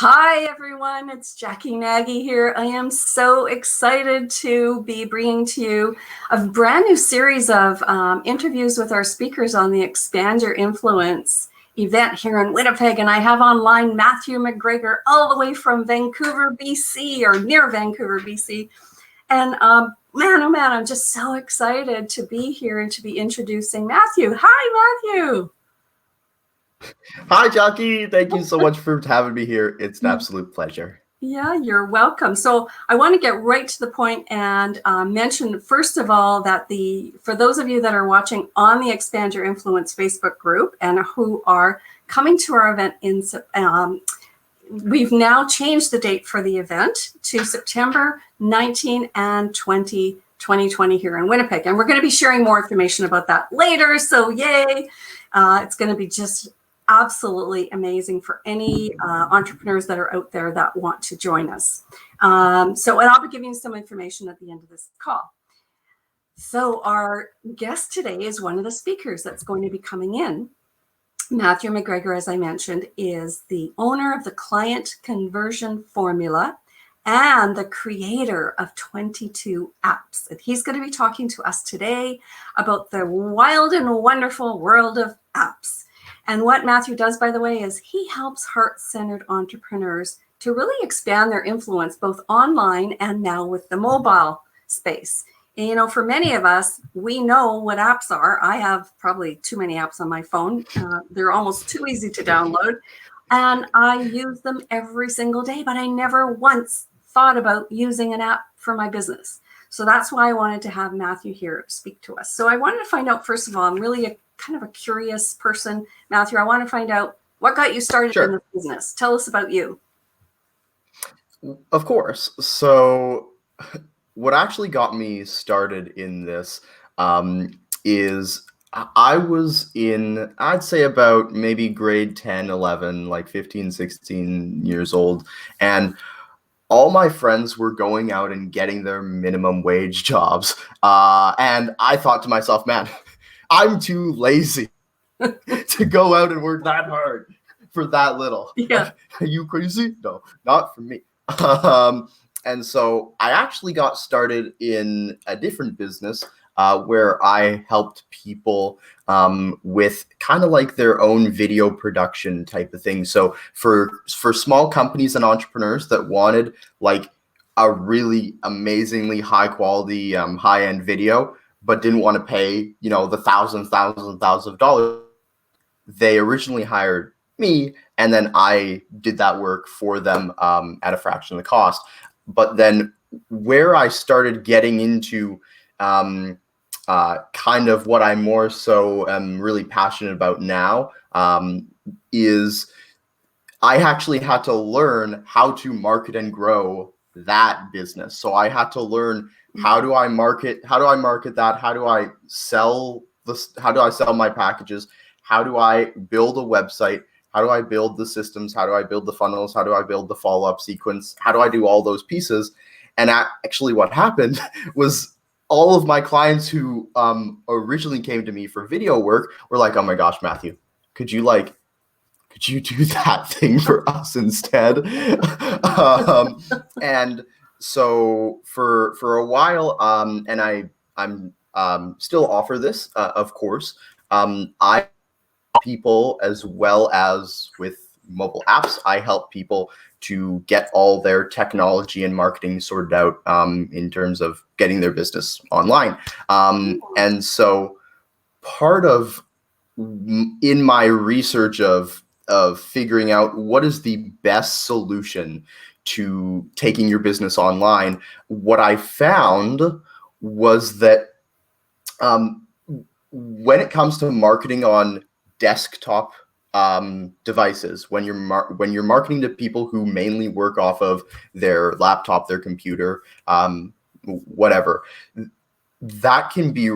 Hi, everyone. It's Jackie Nagy here. I am so excited to be bringing to you a brand new series of interviews with our speakers on the Expand Your Influence event here in Winnipeg. And I have online Matthew McGregor all the way from Vancouver, BC, or near Vancouver, BC. And man, oh man, I'm just so excited to be here and to be introducing Matthew. Hi, Matthew. Hi, Jackie. Thank you so much for having me here. It's an absolute pleasure. Yeah, you're welcome. So I want to get right to the point and mention, first of all, that for those of you that are watching on the Expand Your Influence Facebook group and who are coming to our event we've now changed the date for the event to September 19 and 20, 2020 here in Winnipeg. And we're going to be sharing more information about that later. So yay. It's going to be just absolutely amazing for any entrepreneurs that are out there that want to join us. And I'll be giving you some information at the end of this call. So our guest today is one of the speakers that's going to be coming in. Matthew McGregor, as I mentioned, is the owner of the Client Conversion Formula and the creator of 22 apps. And he's going to be talking to us today about the wild and wonderful world of apps. And what Matthew does, by the way, is he helps heart-centered entrepreneurs to really expand their influence, both online and now with the mobile space. And, you know, for many of us, we know what apps are. I have probably too many apps on my phone. They're almost too easy to download. And I use them every single day, but I never once thought about using an app for my business. So that's why I wanted to have Matthew here speak to us. So I wanted to find out, first of all, I'm really kind of a curious person. Matthew, I want to find out what got you started in this business. Tell us about you. Of course. So what actually got me started in this is I was in, I'd say about maybe grade 10, 11, like 15, 16 years old. And all my friends were going out and getting their minimum wage jobs. And I thought to myself, man, I'm too lazy to go out and work that hard for that little. Yeah. Are you crazy? No, not for me. And so I actually got started in a different business where I helped people with kind of like their own video production type of thing. So for small companies and entrepreneurs that wanted like a really amazingly high quality, high-end video, but didn't want to pay, you know, the thousands of dollars, they originally hired me, and then I did that work for them at a fraction of the cost. But then where I started getting into kind of what I'm more so really passionate about now is I actually had to learn how to market and grow that business. So I had to learn how do I market that? How do I sell this? How do I sell my packages? How do I build a website? How do I build the systems? How do I build the funnels? How do I build the follow-up sequence? How do I do all those pieces? And actually what happened was all of my clients who originally came to me for video work were like, oh my gosh, Matthew, could you do that thing for us instead? And so for a while, and I'm still offer this, of course, I people as well as with mobile apps, I help people to get all their technology and marketing sorted out in terms of getting their business online. And so part of in my research of figuring out what is the best solution to taking your business online, what I found was that when it comes to marketing on desktop devices, when you're marketing to people who mainly work off of their laptop, their computer, whatever, that can be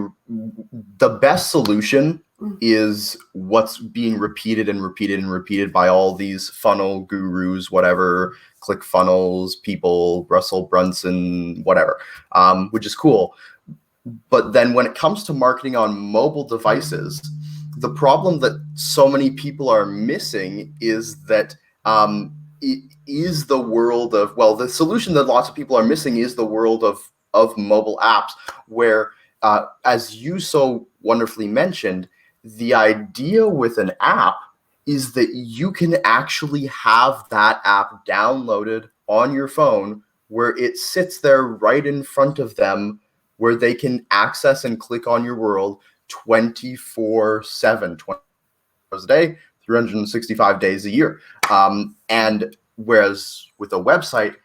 the best solution is what's being repeated and repeated and repeated by all these funnel gurus, whatever, ClickFunnels, people, Russell Brunson, whatever, which is cool. But then when it comes to marketing on mobile devices, the problem that so many people are missing is that is the world of, well, the solution that lots of people are missing is the world of mobile apps, where, as you so wonderfully mentioned, the idea with an app is that you can actually have that app downloaded on your phone, where it sits there right in front of them, where they can access and click on your world 24/7, 20 hours a day, 365 days a year. And whereas with a website,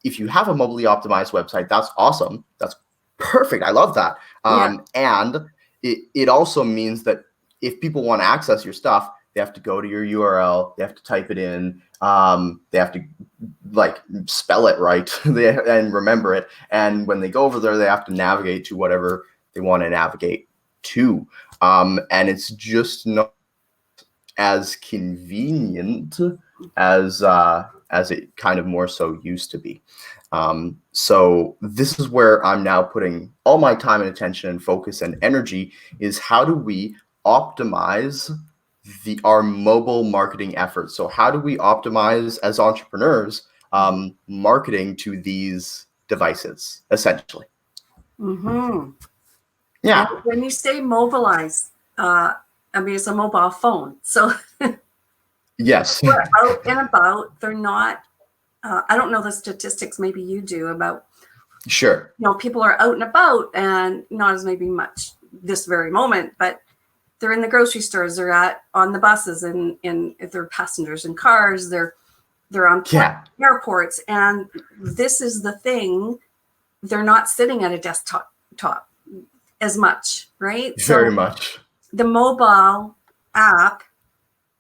if you have a mobilely optimized website, that's awesome. That's perfect. I love that. And it also means that if people want to access your stuff, they have to go to your URL, they have to type it in, they have to spell it right and remember it. And when they go over there, they have to navigate to whatever they want to navigate to. And it's just not as convenient as it kind of more so used to be. So this is where I'm now putting all my time and attention and focus and energy, is how do we optimize our mobile marketing efforts? So how do we optimize as entrepreneurs marketing to these devices, essentially? Mm-hmm. Yeah. And when you say mobilize, it's a mobile phone. So yes, we're out and about. They're not, I don't know the statistics, maybe you do, about, sure. People are out and about, and not as maybe much this very moment, but they're in the grocery stores, they're on the buses, and if they're passengers in cars, they're on airports. And this is the thing, they're not sitting at a desktop as much, right? Very much. The mobile app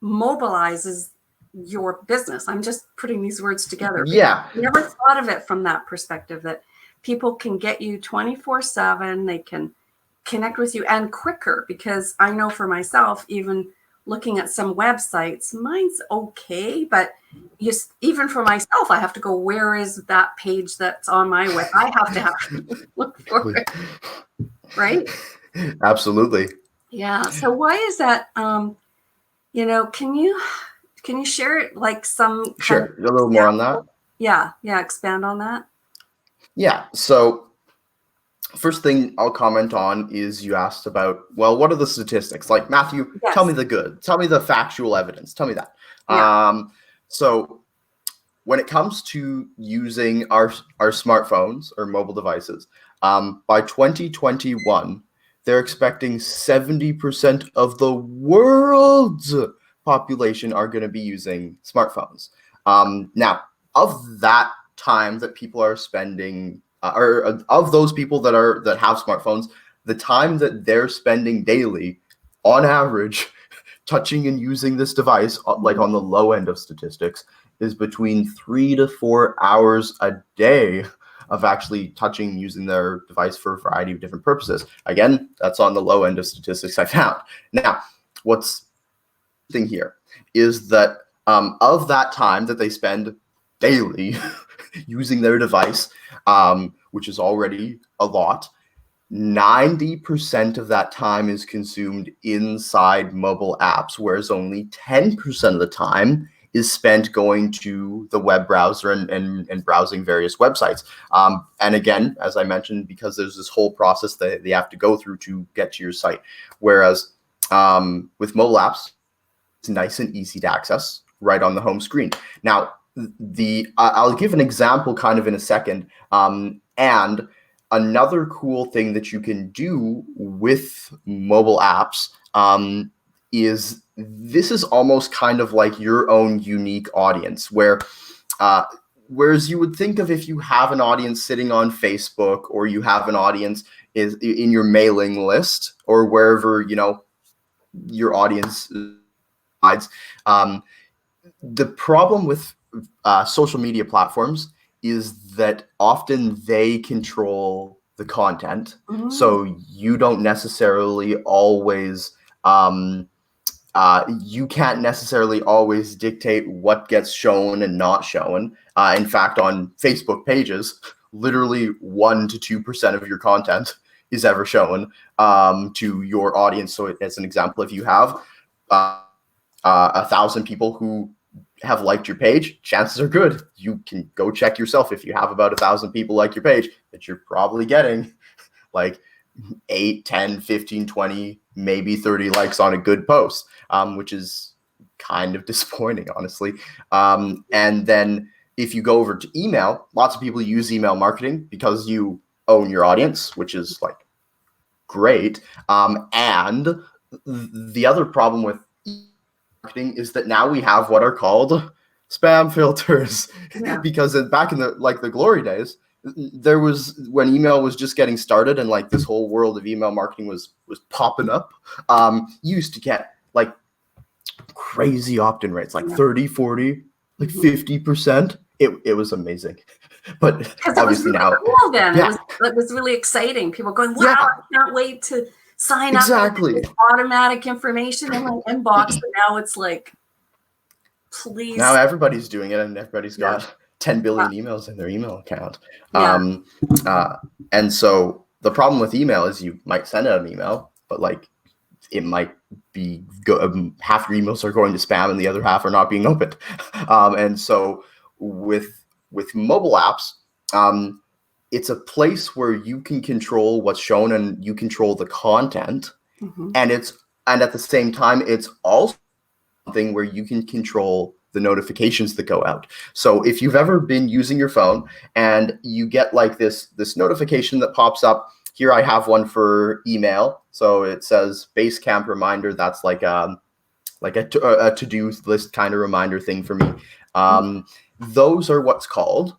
mobilizes your business. I'm just putting these words together. Yeah. I never thought of it from that perspective, that people can get you 24/7. They can connect with you, and quicker, because I know for myself, even looking at some websites, mine's okay, but even for myself, I have to go, where is that page that's on my web? I have to look for it, right? Absolutely. Yeah. So why is that? Can you share it, like some Sure, a little more on that? Yeah, expand on that. Yeah. So first thing I'll comment on is, you asked about, well, what are the statistics? Like, Matthew, Yes. Tell me the good. Tell me the factual evidence. Tell me that. Yeah. So when it comes to using our smartphones or mobile devices, by 2021, they're expecting 70% of the world's population are going to be using smartphones. Now, of that time that people are spending, or of those people that have smartphones, the time that they're spending daily, on average, touching and using this device, like on the low end of statistics, is between 3 to 4 hours a day of actually touching and using their device for a variety of different purposes. Again, that's on the low end of statistics I found. Now, what's interesting here is that of that time that they spend daily using their device, which is already a lot, 90% of that time is consumed inside mobile apps, whereas only 10% of the time is spent going to the web browser and browsing various websites. And again, as I mentioned, because there's this whole process that they have to go through to get to your site. Whereas with mobile apps, it's nice and easy to access right on the home screen. Now, I'll give an example kind of in a second. And another cool thing that you can do with mobile apps is, this is almost kind of like your own unique audience, whereas you would think of, if you have an audience sitting on Facebook, or you have an audience is in your mailing list, or wherever your audience resides. The problem with social media platforms is that often they control the content, so you don't necessarily always you can't necessarily always dictate what gets shown and not shown. In fact, on Facebook pages, literally 1 to 2% of your content is ever shown to your audience. So as an example, if you have 1,000 people who have liked your page, chances are good you can go check yourself if you have about 1,000 people like your page that you're probably getting like 8, 10, 15, 20, maybe 30 likes on a good post, which is kind of disappointing, honestly. And then if you go over to email, lots of people use email marketing because you own your audience, which is like great. And the other problem with marketing is that now we have what are called spam filters. Yeah. Because back in the glory days, there was, when email was just getting started and like this whole world of email marketing was popping up, you used to get like crazy opt-in rates, like 30, 40, like 50%. It was amazing. But because obviously it was really now, cool then. yeah, It was really exciting. People going, wow, yeah, I can't wait to sign exactly. up with automatic information in my inbox. And now it's like, please. Now everybody's doing it, and everybody's Yeah. got 10 billion emails in their email account. Yeah. And so the problem with email is you might send out an email, but like it might be half your emails are going to spam and the other half are not being opened. And so with mobile apps, it's a place where you can control what's shown and you control the content. And at the same time, it's also something where you can control the notifications that go out. So if you've ever been using your phone and you get like this notification that pops up, here I have one for email. So it says Basecamp reminder. That's like a to-do list kind of reminder thing for me. Those are what's called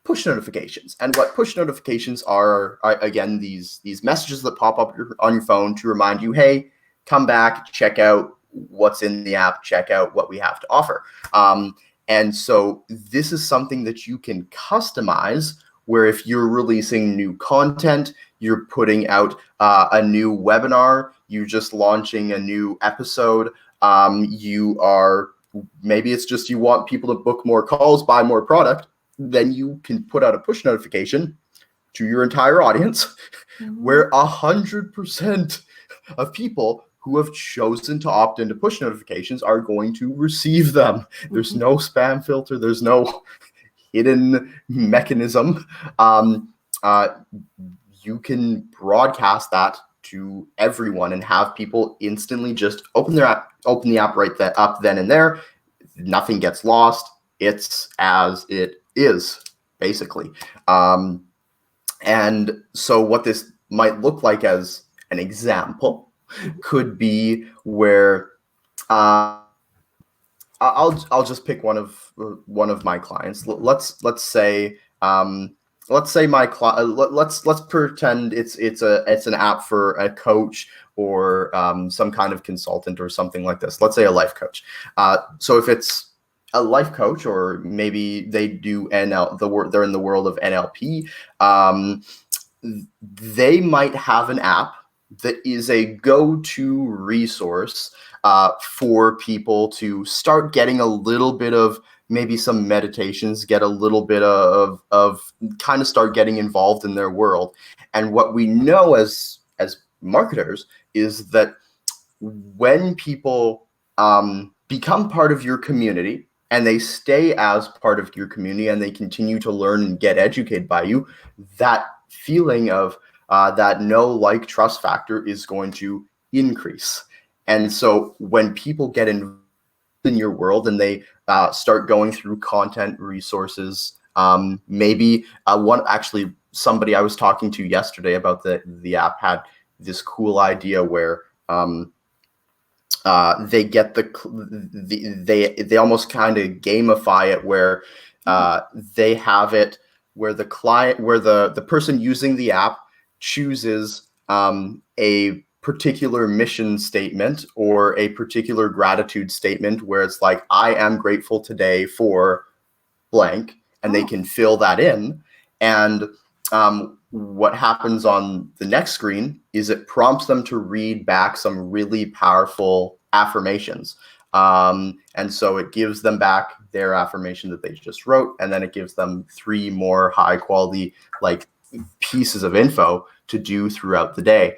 push notifications. And what push notifications are again, these messages that pop up on your phone to remind you, hey, come back, check out what's in the app, check out what we have to offer. And so this is something that you can customize, where if you're releasing new content, you're putting out a new webinar, you're just launching a new episode, maybe it's just you want people to book more calls, buy more product, then you can put out a push notification to your entire audience where 100% of people who have chosen to opt into push notifications are going to receive them. There's no spam filter. There's no hidden mechanism. You can broadcast that to everyone and have people instantly just open the app right up then and there. Nothing gets lost. It's as it is, basically. And so what this might look like as an example could be where I'll just pick one of my clients. Let's say let's pretend it's an app for a coach or some kind of consultant or something like this. Let's say a life coach. So if it's a life coach, or maybe they do they're in the world of NLP, they might have an app that is a go-to resource for people to start getting a little bit of maybe some meditations, get a little bit of kind of start getting involved in their world. And what we know as marketers is that when people become part of your community and they stay as part of your community and they continue to learn and get educated by you, that feeling of that like, trust factor is going to increase. And so when people get involved in your world and they start going through content resources, maybe somebody I was talking to yesterday about the app had this cool idea where they get they almost kind of gamify it, where they have it where the person using the app chooses a particular mission statement or a particular gratitude statement, where it's like, I am grateful today for blank, and they can fill that in. And what happens on the next screen is it prompts them to read back some really powerful affirmations. And so it gives them back their affirmation that they just wrote, and then it gives them 3 more high quality like pieces of info to do throughout the day.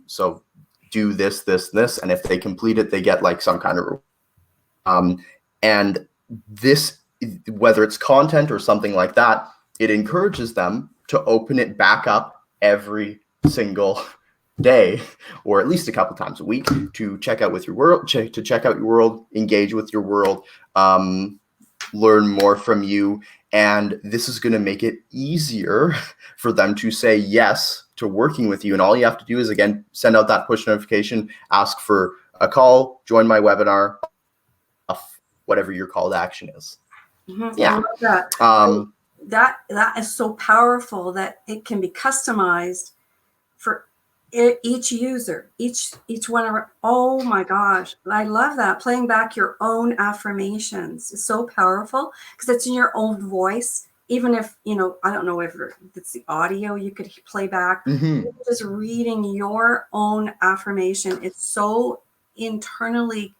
So do this, this, this, and if they complete it, they get like some kind of and this, whether it's content or something like that, it encourages them to open it back up every single day, or at least a couple times a week, to check out with your world, to check out your world, engage with your world, learn more from you. And this is going to make it easier for them to say yes to working with you. And all you have to do is, again, send out that push notification, ask for a call, join my webinar, whatever your call to action is. Mm-hmm. Yeah. That is so powerful that it can be customized for each user, each one of our, oh my gosh, I love that. Playing back your own affirmations is so powerful because it's in your own voice. Even if, I don't know if it's the audio you could play back, just reading your own affirmation. It's so internally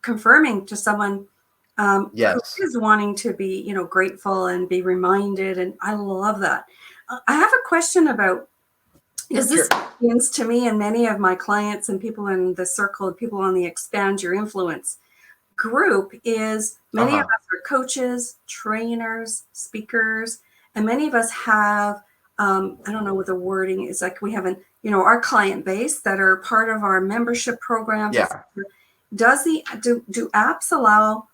confirming to someone who is wanting to be, grateful and be reminded. And I love that. I have a question about, because this happens to me and many of my clients and people in the circle, people on the Expand Your Influence group, is many of us are coaches, trainers, speakers, and many of us have, I don't know what the wording is, like we have our client base that are part of our membership programs. Yeah. Do apps allow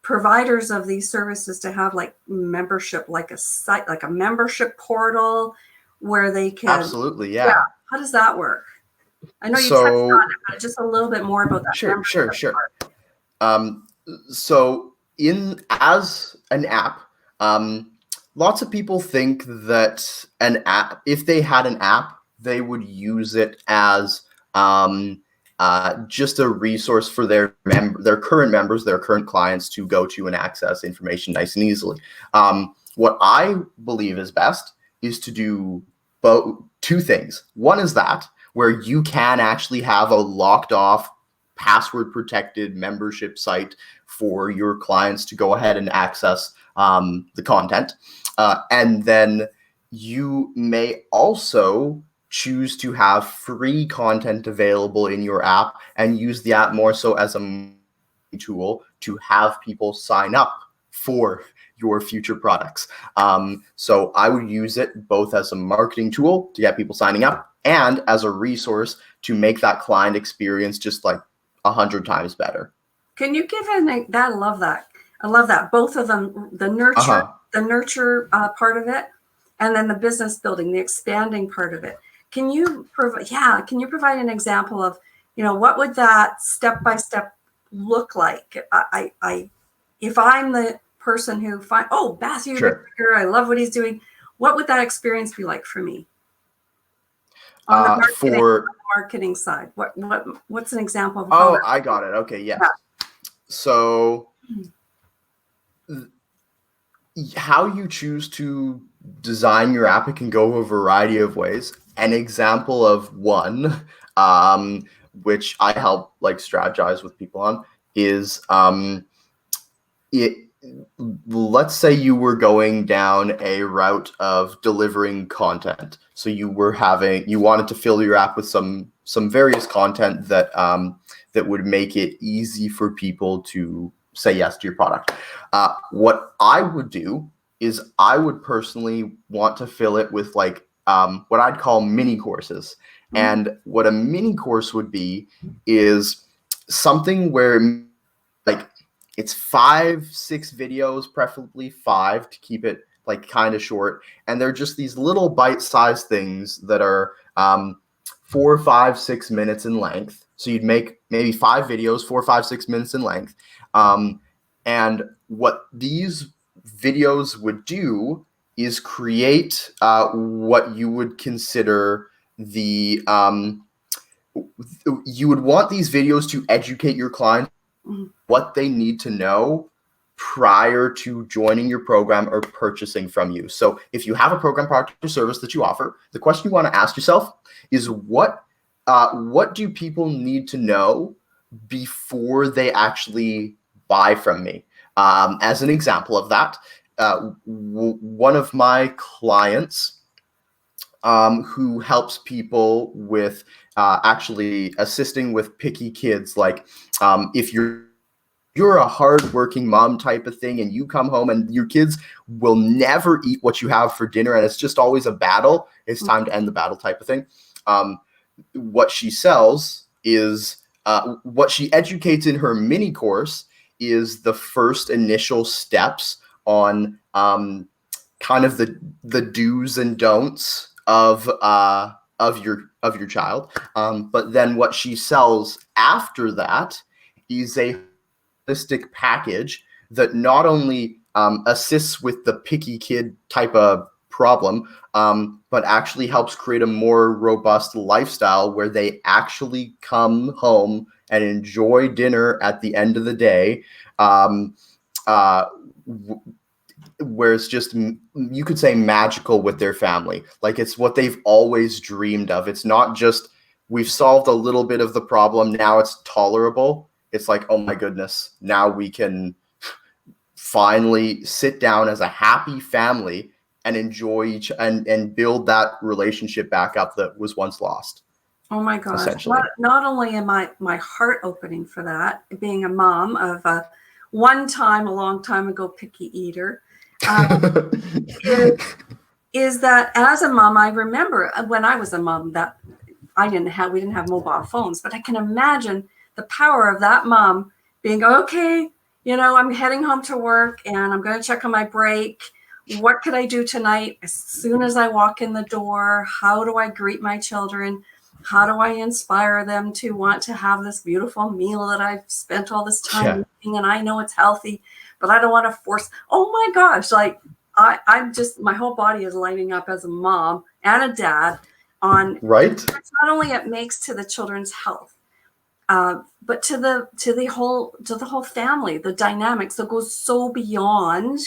providers of these services to have like membership, like a site, like a membership portal where they can? Absolutely, yeah. How does that work? I know you touched on it, but just a little bit more about that. Sure. So as an app, lots of people think that an app, if they had an app, they would use it as just a resource for their current members, their current clients to go to and access information nice and easily. What I believe is best is to do two things. One is that where you can actually have a locked off, password protected membership site for your clients to go ahead and access the content. And then you may also choose to have free content available in your app and use the app more so as a tool to have people sign up for your future products. So I would use it both as a marketing tool to get people signing up and as a resource to make that client experience just like 100 times better. Can you give that? I love that. Both of them, the nurture part of it, and then the business building, the expanding part of it. Can you provide an example of, what would that step-by-step look like? If I'm the person who Matthew McGregor, I love what he's doing. What would that experience be like for me? On the marketing side, what's an example of? I got it. Okay, yes. Yeah. So, how you choose to design your app, it can go a variety of ways. An example of one, which I help strategize with people on, is let's say you were going down a route of delivering content. So you wanted to fill your app with some various content that would make it easy for people to say yes to your product. What I would do is I would personally want to fill it with what I'd call mini courses. And what a mini course would be is something where it's 5-6 videos, preferably 5 to keep it kind of short. And they're just these little bite-sized things that are 4, 5, 6 minutes in length. So you'd make maybe 5 videos, 4, 5, 6 minutes in length. And what these videos would do is create what you would consider you would want these videos to educate your clients what they need to know prior to joining your program or purchasing from you. So if you have a program, product, or service that you offer, the question you want to ask yourself is what do people need to know before they actually buy from me? As an example of that, one of my clients who helps people with actually assisting with picky kids, if you're you're a hardworking mom type of thing, and you come home and your kids will never eat what you have for dinner, and it's just always a battle. It's time to end the battle type of thing. What she sells is what she educates in her mini course is the first initial steps on kind of the do's and don'ts of your child. But then what she sells after that is a holistic package that not only assists with the picky kid type of problem, but actually helps create a more robust lifestyle where they actually come home and enjoy dinner at the end of the day. Where it's just, you could say, magical with their family. Like, it's what they've always dreamed of. It's not just, we've solved a little bit of the problem, now it's tolerable. It's like, oh my goodness, now we can finally sit down as a happy family and enjoy each and build that relationship back up that was once lost. Oh my gosh. Not only am my heart opening for that, being a mom of a a long time ago, picky eater, is that as a mom, I remember when I was a mom that we didn't have mobile phones, but I can imagine the power of that mom being, okay, I'm heading home to work and I'm going to check on my break. What could I do tonight? As soon as I walk in the door, how do I greet my children? How do I inspire them to want to have this beautiful meal that I've spent all this time eating, and I know it's healthy, but I don't want to force. Oh my gosh. Like I'm just, my whole body is lighting up as a mom and a dad on right. Not only it makes to the children's health, but to the whole family, the dynamics that goes so beyond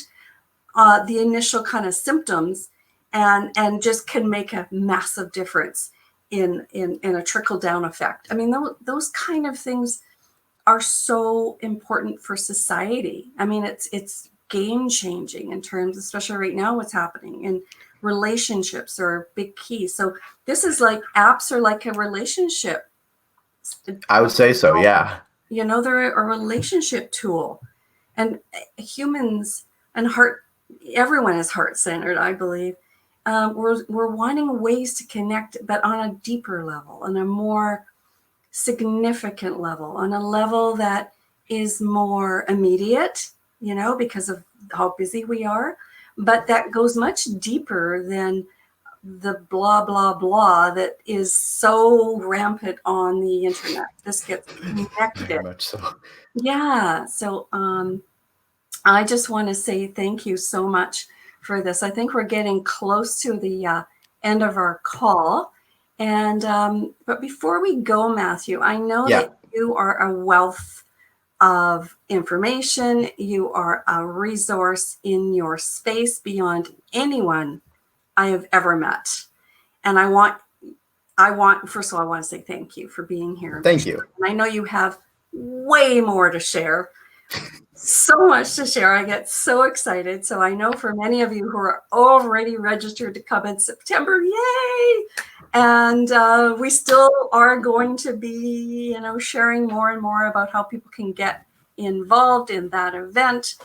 the initial kind of symptoms, and just can make a massive difference in a trickle down effect. I mean, those kind of things are so important for society. I mean, it's game changing in terms, especially right now, what's happening in relationships are a big key. So this is like, apps are like a relationship. I would say so. Yeah. They're a relationship tool, and humans and everyone is heart-centered, I believe. We're wanting ways to connect, but on a deeper level, on a more significant level, on a level that is more immediate, because of how busy we are, but that goes much deeper than the blah, blah, blah that is so rampant on the internet. This gets connected. Very much so. Yeah. So I just want to say thank you so much for this. I think we're getting close to the end of our call. And but before we go, Matthew, I know that you are a wealth of information. You are a resource in your space beyond anyone I have ever met. And I want, first of all, I want to say thank you for being here. Thank you. And I know you have way more to share. So much to share. I get so excited. So I know for many of you who are already registered to come in September, yay! And we still are going to be, sharing more and more about how people can get involved in that event.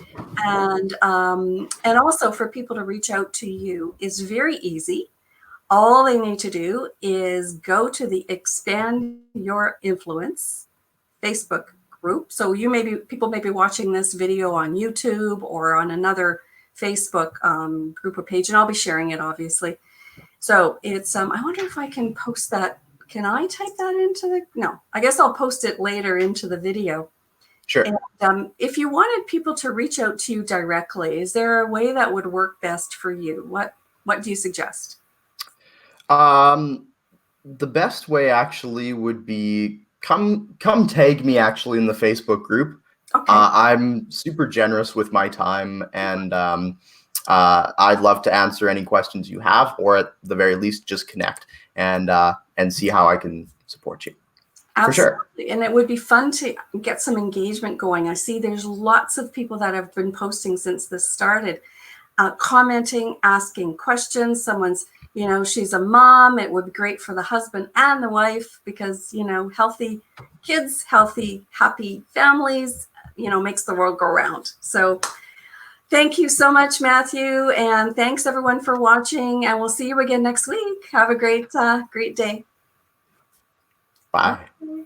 And also for people to reach out to you is very easy. All they need to do is go to the Expand Your Influence Facebook group. So people may be watching this video on YouTube or on another Facebook group or page, and I'll be sharing it, obviously. So it's, I wonder if I can post that. Can I type that no, I guess I'll post it later into the video. Sure. And if you wanted people to reach out to you directly, is there a way that would work best for you? What do you suggest? The best way actually would be come tag me actually in the Facebook group. Okay. I'm super generous with my time, and I'd love to answer any questions you have, or at the very least, just connect and see how I can support you. Absolutely. For sure. And it would be fun to get some engagement going. I see there's lots of people that have been posting since this started, commenting, asking questions. Someone's, she's a mom. It would be great for the husband and the wife because, healthy kids, healthy, happy families, makes the world go round. So thank you so much, Matthew. And thanks everyone for watching. And we'll see you again next week. Have a great day. Bye. Bye.